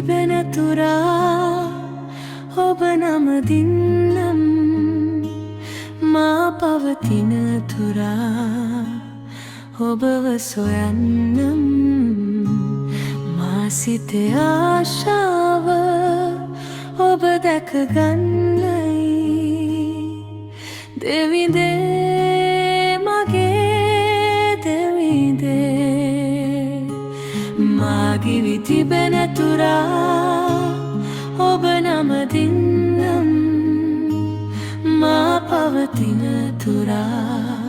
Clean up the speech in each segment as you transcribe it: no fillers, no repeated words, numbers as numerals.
තිබෙන තුරා ඔබ නම දින්නම් මා පවතින තුරා ඔබව සොයන්නම් මා සිතේ ආශාව ඔබ දැකගන්නයි දෙවිඳේ මගේ දෙවිඳේ මා ගිවි තිබෙන තුරා ඔබ නම දින්නම් මා පවතින තුරා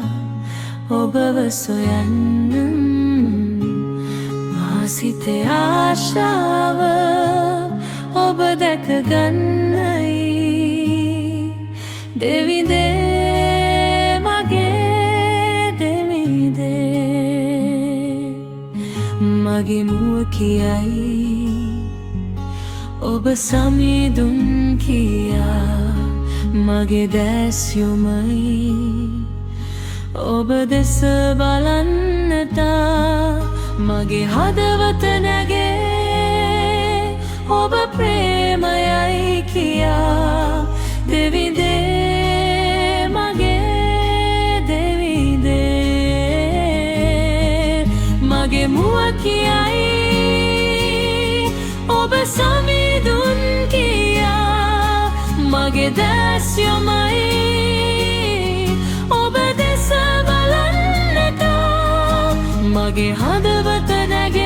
ඔබව සොයන්නම් මා සිතේ ආශාව ඔබ දැකගන්නයි දෙවිඳේ මගේ දෙවිඳේ මගේ මුව කියයි ඔබ සමිඳුන් කියා මගේ දැස් යොමයි ඔබ දෙස බලන්නට මගේ හදවත නැගේ ඔබ ප්‍රේමයයි කියා දෙවිඳේ මගේ දෙවිඳේ මගේ මුව කියයි ඔබ සමිඳුන් කියා මගේ දැස් යොමයි ඔබ දෙස බලන්නට මගේ හදවත නැගේ